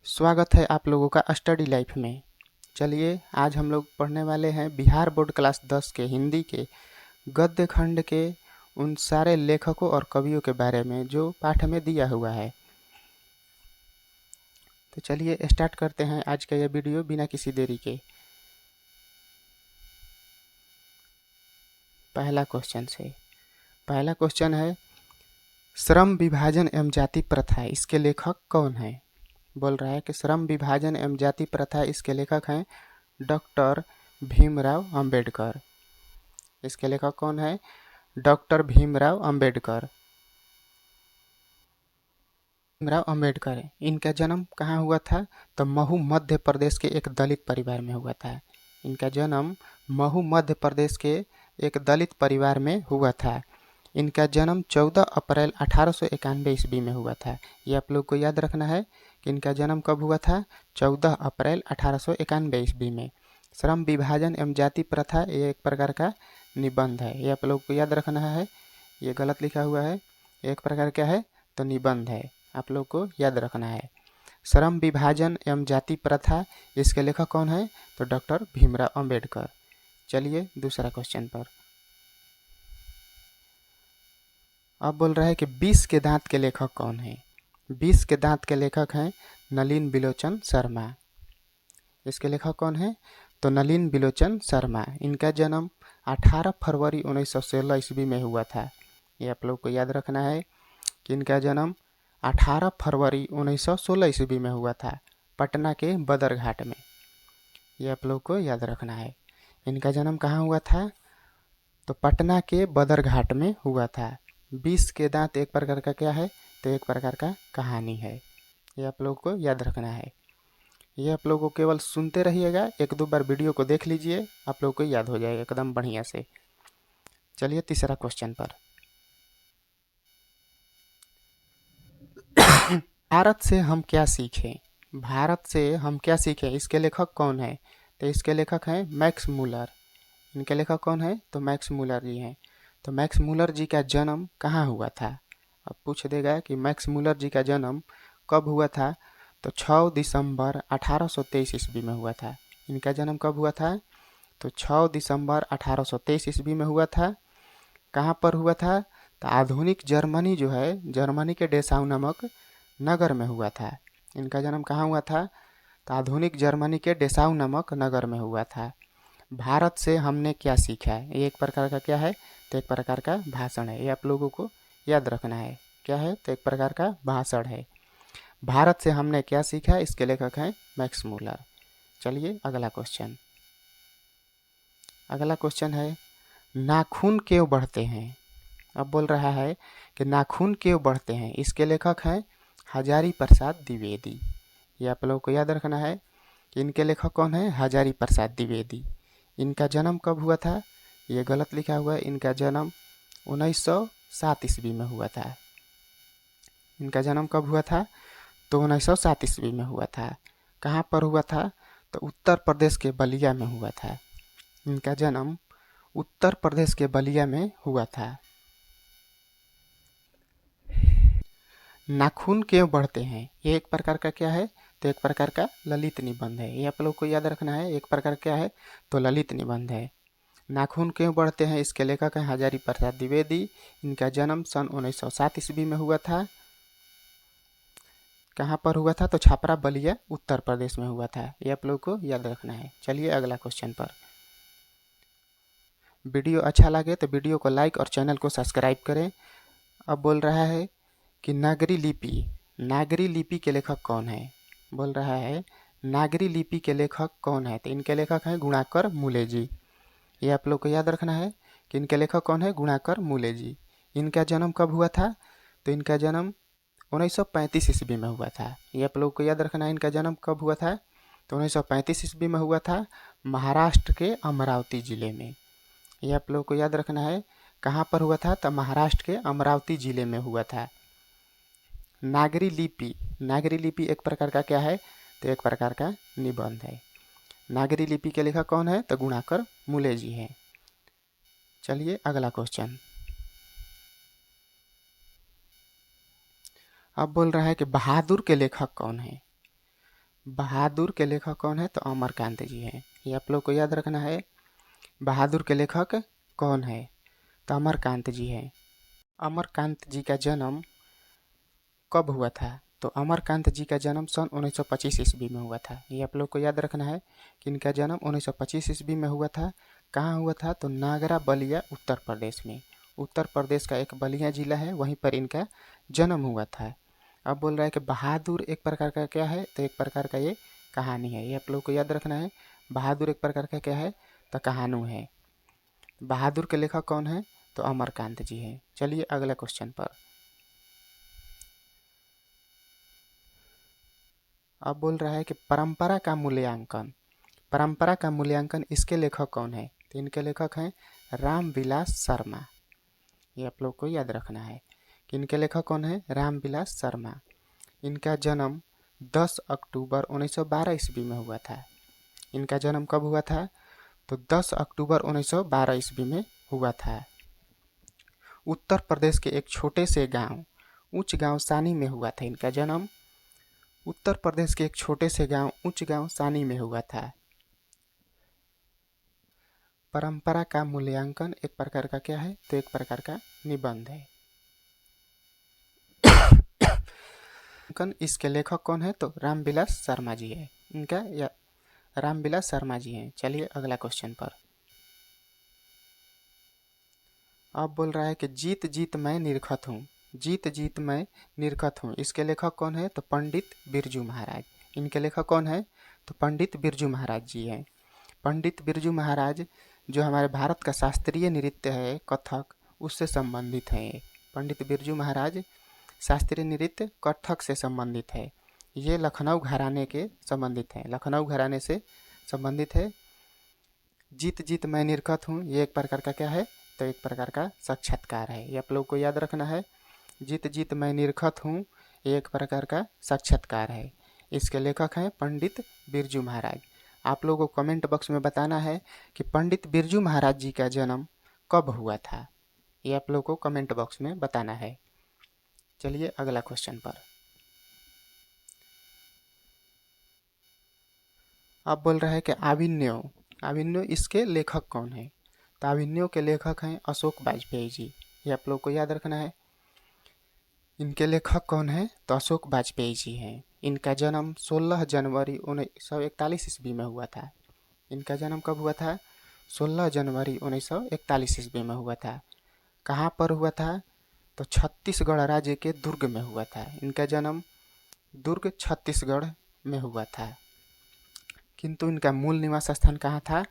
स्वागत है आप लोगों का स्टडी लाइफ में। चलिए आज हम लोग पढ़ने वाले हैं बिहार बोर्ड क्लास 10 के हिंदी के गद्य खंड के उन सारे लेखकों और कवियों के बारे में जो पाठ में दिया हुआ है। तो चलिए स्टार्ट करते हैं आज का यह वीडियो बिना किसी देरी के। पहला क्वेश्चन है श्रम विभाजन एवं जाति प्रथा, इसके लेखक कौन है? बोल रहा है कि श्रम विभाजन एवं जाति प्रथा, इसके लेखक हैं डॉक्टर भीमराव अंबेडकर। इसके लेखक कौन है? डॉक्टर भीमराव अंबेडकर। इनका जन्म कहाँ हुआ था? तो महू मध्य प्रदेश के एक दलित परिवार में हुआ था। इनका जन्म महू मध्य प्रदेश के एक दलित परिवार में हुआ था। इनका जन्म 14 अप्रैल 1891 ईस्वी में हुआ था। ये आप लोग को याद रखना है कि इनका जन्म कब हुआ था? 14 अप्रैल 1891 ईस्वी में। श्रम विभाजन एवं जाति प्रथा ये एक प्रकार का निबंध है। ये आप लोग को याद रखना है। ये गलत लिखा हुआ है। एक प्रकार क्या है? तो निबंध है। आप लोग को याद रखना है। श्रम विभाजन एवं जाति प्रथा, इसके लेखक कौन है? तो डॉक्टर भीमराव अंबेडकर। चलिए दूसरा क्वेश्चन पर। अब बोल रहा है कि 20 के दांत के लेखक कौन है? 20 के दांत के लेखक हैं नलिन बिलोचन शर्मा। इसके लेखक कौन है? तो नलिन बिलोचन शर्मा। इनका जन्म 18 फरवरी 1916 ईस्वी में हुआ था। ये आप लोग को याद रखना है कि इनका जन्म 18 फरवरी 1916 ईस्वी में हुआ था, पटना के बदरघाट में। ये आप लोग को याद रखना है। इनका जन्म कहाँ हुआ था? तो पटना के बदरघाट में हुआ था। 20 के दांत एक प्रकार का क्या है? तो एक प्रकार का कहानी है। ये आप लोग को याद रखना है। ये आप लोगों को केवल सुनते रहिएगा, एक दो बार वीडियो को देख लीजिए, आप लोग को याद हो जाएगा एकदम बढ़िया से। चलिए तीसरा क्वेश्चन पर। भारत से हम क्या सीखें? भारत से हम क्या सीखें, इसके लेखक कौन है? तो इसके लेखक हैं मैक्स मूलर। इनके लेखक कौन है? तो मैक्स मूलर जी हैं। तो मैक्स मूलर जी का जन्म कहाँ हुआ था? अब पूछ देगा कि मैक्स मूलर जी का जन्म कब हुआ था? तो 6 दिसंबर 1823 ईस्वी में हुआ था। इनका जन्म कब हुआ था? तो 6 दिसंबर 1823 ईस्वी में हुआ था। कहाँ पर हुआ था? तो आधुनिक जर्मनी जो है, जर्मनी के डेसाउ नामक नगर में हुआ था। इनका जन्म कहाँ हुआ था? तो आधुनिक जर्मनी के डेसाउ नामक नगर में हुआ था। भारत से हमने क्या सीखा है, ये एक प्रकार का क्या है? तो एक प्रकार का भाषण है। ये आप लोगों को याद रखना है। क्या है? तो एक प्रकार का भाषण है। भारत से हमने क्या सीखा, इसके लेखक हैं मैक्स मूलर। चलिए अगला क्वेश्चन है नाखून क्यों बढ़ते हैं? अब बोल रहा है कि नाखून क्यों बढ़ते हैं, इसके लेखक हैं हजारी प्रसाद द्विवेदी। ये आप लोगों को याद रखना है कि इनके लेखक कौन है? हजारी प्रसाद द्विवेदी। इनका जन्म कब हुआ था? ये गलत लिखा हुआ है। इनका जन्म 1907 ईस्वी में हुआ था। इनका जन्म कब हुआ था? तो 1907 ईस्वी में हुआ था। कहाँ पर हुआ था? तो उत्तर प्रदेश के बलिया में हुआ था। इनका जन्म उत्तर प्रदेश के बलिया में हुआ था। नाखून क्यों बढ़ते हैं, ये एक प्रकार का क्या है? तो एक प्रकार का ललित निबंध है। ये आप लोग को याद रखना है। एक प्रकार क्या है? तो ललित निबंध है। नाखून क्यों बढ़ते हैं, इसके लेखक हैं हजारी प्रसाद द्विवेदी। इनका जन्म सन 1907 ईस्वी में हुआ था। कहाँ पर हुआ था? तो छापरा बलिया उत्तर प्रदेश में हुआ था। ये आप लोग को याद रखना है। चलिए अगला क्वेश्चन पर। वीडियो अच्छा लगे तो वीडियो को लाइक और चैनल को सब्सक्राइब करें। अब बोल रहा है कि नागरी लिपि के लेखक कौन है? बोल रहा है नागरी लिपि के लेखक कौन है? तो इनके लेखक हैं गुणाकर मूले जी। ये आप लोग को याद रखना है कि इनके लेखक कौन है? गुणाकर मूले जी। इनका जन्म कब हुआ था? तो इनका जन्म 1935 ईस्वी में हुआ था। ये आप लोग को याद रखना है। इनका जन्म कब हुआ था? तो 1935 ईस्वी में हुआ था, महाराष्ट्र के अमरावती जिले में। ये आप लोग को याद रखना है। कहाँ पर हुआ था? तो महाराष्ट्र के अमरावती जिले में हुआ था। नागरी लिपि एक प्रकार का क्या है? तो एक प्रकार का निबंध है। नागरी लिपि के लेखक कौन है? तो गुणाकर मूले जी हैं। चलिए अगला क्वेश्चन। अब बोल रहा है कि बहादुर के लेखक कौन है? बहादुर के लेखक कौन है? तो अमरकांत जी हैं। ये आप लोग को याद रखना है। बहादुर के लेखक कौन है? तो अमरकांत जी हैं। अमरकांत जी का जन्म कब हुआ था? तो अमरकांत जी का जन्म सन 1925 ईस्वी में हुआ था। ये आप लोग को याद रखना है कि इनका जन्म 1925 ईस्वी में हुआ था। कहाँ हुआ था? तो नागरा बलिया उत्तर प्रदेश में। उत्तर प्रदेश का एक बलिया जिला है, वहीं पर इनका जन्म हुआ था। अब बोल रहा है कि बहादुर एक प्रकार का क्या है? तो एक प्रकार का ये कहानी है। ये आप लोग को याद रखना है। बहादुर एक प्रकार का क्या है? तो कहानी है। बहादुर के लेखक कौन है? तो अमरकांत जी हैं। चलिए अगला क्वेश्चन पर। अब बोल रहा है कि परंपरा का मूल्यांकन। परंपरा का मूल्यांकन इसके लेखक कौन है? तो इनके लेखक हैं रामविलास शर्मा। ये आप लोग को याद रखना है कि इनके लेखक कौन है? रामविलास शर्मा। इनका जन्म 10 अक्टूबर 1912 ईस्वी में हुआ था। इनका जन्म कब हुआ था? तो 10 अक्टूबर 1912 ईस्वी में हुआ था। उत्तर प्रदेश के एक छोटे से गांव उच्च गांव सानी में हुआ था इनका जन्म। उत्तर प्रदेश के एक छोटे से गांव उच्च गांव सानी में हुआ था। परंपरा का मूल्यांकन एक प्रकार का क्या है? तो एक प्रकार का निबंध है। इसके लेखक कौन है? तो रामविलास शर्मा जी है। इनका या रामविलास शर्मा जी हैं। चलिए अगला क्वेश्चन पर। अब बोल रहा है कि जीत जीत मैं निरखत हूँ। जीत जीत मैं निरखत हूँ, इसके लेखक कौन है? तो पंडित बिरजू महाराज। इनके लेखक कौन है? तो पंडित बिरजू महाराज जी हैं। पंडित बिरजू महाराज जो हमारे भारत का शास्त्रीय नृत्य है कथक, उससे संबंधित हैं। पंडित बिरजू महाराज शास्त्रीय नृत्य कथक से संबंधित है। ये लखनऊ घराने के संबंधित हैं, लखनऊ घराने से संबंधित है। जीत जीत मैं निरखत हूँ, ये एक प्रकार का क्या है? तो एक प्रकार का साक्षात्कार है। ये आप लोग को याद रखना है। जीत जीत मैं निरखत हूँ, ये एक प्रकार का साक्षात्कार है। इसके लेखक हैं पंडित बिरजू महाराज। आप लोगों को कमेंट बॉक्स में बताना है कि पंडित बिरजू महाराज जी का जन्म कब हुआ था। ये आप लोग को कमेंट बॉक्स में बताना है। चलिए अगला क्वेश्चन पर। अब बोल रहा है कि आविन्यो। आविन्यो इसके लेखक कौन है? तो आविन्यो के लेखक हैं अशोक वाजपेयी जी। ये आप लोग को याद रखना है। इनके लेखक कौन है? तो अशोक वाजपेयी जी हैं। इनका जन्म 16 जनवरी 1941 ईस्वी में हुआ था। इनका जन्म कब हुआ था? 16 जनवरी 1941 ईस्वी में हुआ था। कहाँ पर हुआ था? तो छत्तीसगढ़ राज्य के दुर्ग में हुआ था। इनका जन्म दुर्ग छत्तीसगढ़ में हुआ था। किंतु इनका मूल निवास स्थान कहाँ था?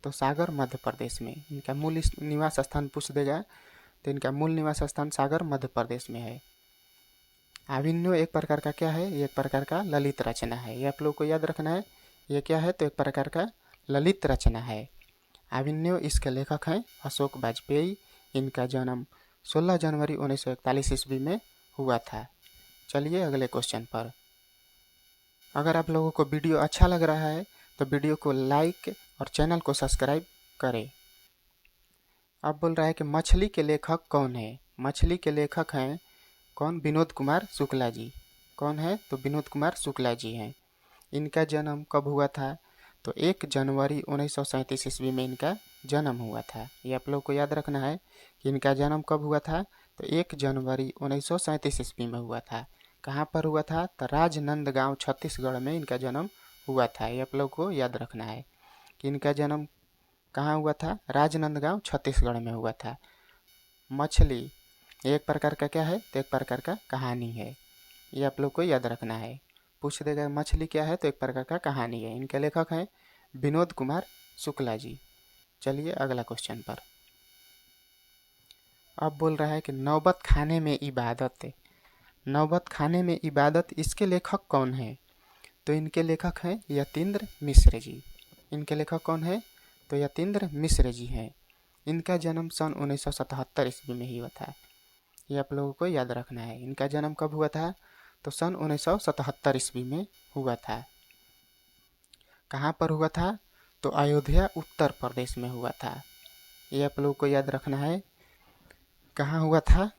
तो सागर मध्य प्रदेश में। इनका मूल निवास स्थान पूछ देगा तो इनका मूल निवास स्थान सागर मध्य प्रदेश में है। आविन्यो एक प्रकार का क्या है? ये एक प्रकार का ललित रचना है। ये आप लोग को याद रखना है। ये क्या है? तो एक प्रकार का ललित रचना है। आविन्यो इसके लेखक हैं अशोक वाजपेयी। इनका जन्म 16 जनवरी 1941 ईस्वी में हुआ था। चलिए अगले क्वेश्चन पर। अगर आप लोगों को वीडियो अच्छा लग रहा है तो वीडियो को लाइक और चैनल को सब्सक्राइब करें। अब बोल रहा है कि मछली के लेखक कौन है? मछली के लेखक हैं कौन? विनोद कुमार शुक्ला जी। कौन है? तो विनोद कुमार शुक्ला जी हैं। इनका जन्म कब हुआ था? तो 1 जनवरी 1937 ईस्वी में इनका जन्म हुआ था। ये आप लोग को याद रखना है कि इनका जन्म कब हुआ था? तो 1 जनवरी 1937 ईस्वी में हुआ था। कहाँ पर हुआ था? तो राजनांदगांव छत्तीसगढ़ में इनका जन्म हुआ था। ये आप लोग को याद रखना है कि इनका जन्म कहाँ हुआ था? राजनांदगांव छत्तीसगढ़ में हुआ था। मछली एक प्रकार का क्या है? तो एक प्रकार का कहानी है। ये आप लोग को याद रखना है। पूछ देगा मछली क्या है? तो एक प्रकार का कहानी है। इनके लेखक हैं विनोद कुमार शुक्ला जी। चलिए अगला क्वेश्चन पर। अब बोल रहा है कि नौबत खाने में इबादत। नौबत खाने में इबादत इसके लेखक कौन है? तो इनके लेखक हैं यतीन्द्र मिश्र जी। इनके लेखक कौन है? तो यतीन्द्र मिश्र जी हैं। इनका जन्म सन 1977 ईस्वी में ही हुआ था। ये आप लोगों को याद रखना है। इनका जन्म कब हुआ था? तो सन 1977 ईस्वी में हुआ था। कहाँ पर हुआ था? तो अयोध्या उत्तर प्रदेश में हुआ था। ये आप लोगों को याद रखना है। कहाँ हुआ था?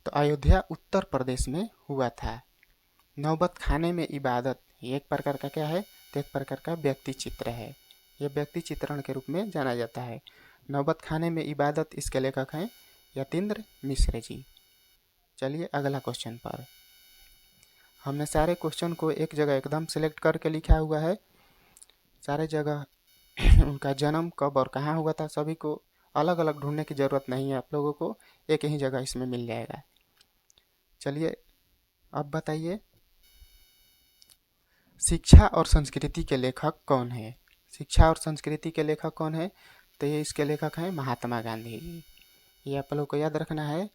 तो अयोध्या उत्तर प्रदेश में हुआ था। नौबत खाने में इबादत ये एक प्रकार का क्या है, तो एक प्रकार का व्यक्ति चित्र है। ये व्यक्ति चित्रण के रूप में जाना जाता है। नौबत खाने में इबादत इसके लेखक हैं यतीन्द्र मिश्र जी। चलिए अगला क्वेश्चन पर। हमने सारे क्वेश्चन को एक जगह एकदम सिलेक्ट करके लिखा हुआ है। सारे जगह उनका जन्म कब और कहाँ हुआ था सभी को अलग अलग ढूंढने की ज़रूरत नहीं है, आप लोगों को एक ही जगह इसमें मिल जाएगा। चलिए अब बताइए, शिक्षा और संस्कृति के लेखक कौन है? शिक्षा और संस्कृति के लेखक कौन है? तो ये इसके लेखक हैं महात्मा गांधी जी। ये आप लोग को याद रखना है।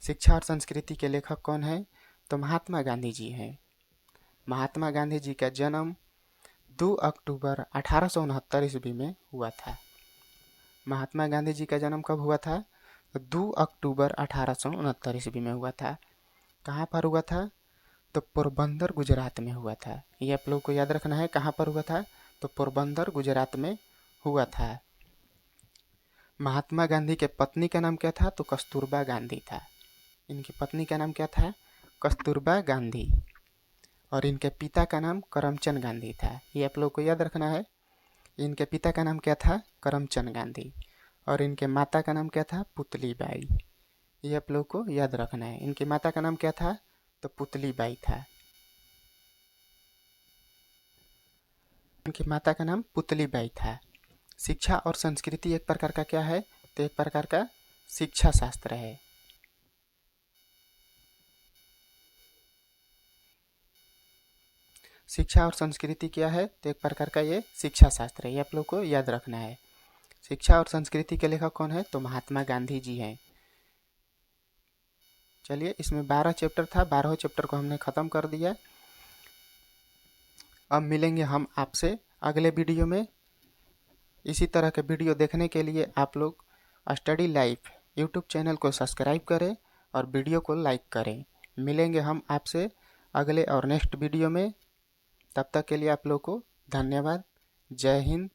शिक्षा और संस्कृति के लेखक कौन है? तो महात्मा गांधी जी हैं। महात्मा गांधी जी का जन्म 2 अक्टूबर 1869 ईस्वी में हुआ था। महात्मा गांधी जी का जन्म कब हुआ था? 2 अक्टूबर 1869 ईस्वी में हुआ था। कहाँ पर हुआ था? तो पोरबंदर गुजरात में हुआ था। ये आप लोग को याद रखना है, कहाँ पर हुआ था? तो पोरबंदर गुजरात में हुआ था। महात्मा गांधी के पत्नी का नाम क्या था? तो कस्तूरबा गांधी था। इनकी पत्नी का नाम क्या था? कस्तूरबा गांधी। और इनके पिता का नाम करमचंद गांधी था। ये आप लोग को याद रखना है। इनके पिता का नाम क्या था? करमचंद गांधी। और इनके माता का नाम क्या था? पुतली बाई। ये आप लोग को याद रखना है। इनकी माता का नाम क्या था? तो पुतली बाई था। इनकी माता का नाम पुतली बाई था। शिक्षा और संस्कृति एक प्रकार का क्या है? तो एक प्रकार का शिक्षा शास्त्र है। शिक्षा और संस्कृति क्या है? तो एक प्रकार का ये शिक्षा शास्त्र है। ये आप लोग को याद रखना है। शिक्षा और संस्कृति के लेखक कौन है? तो महात्मा गांधी जी हैं। चलिए, इसमें 12 चैप्टर था, 12 चैप्टर को हमने ख़त्म कर दिया। अब मिलेंगे हम आपसे अगले वीडियो में। इसी तरह के वीडियो देखने के लिए आप लोग स्टडी लाइफ यूट्यूब चैनल को सब्सक्राइब करें और वीडियो को लाइक करें। मिलेंगे हम आपसे अगले और नेक्स्ट वीडियो में। तब तक के लिए आप लोग को धन्यवाद। जय हिंद,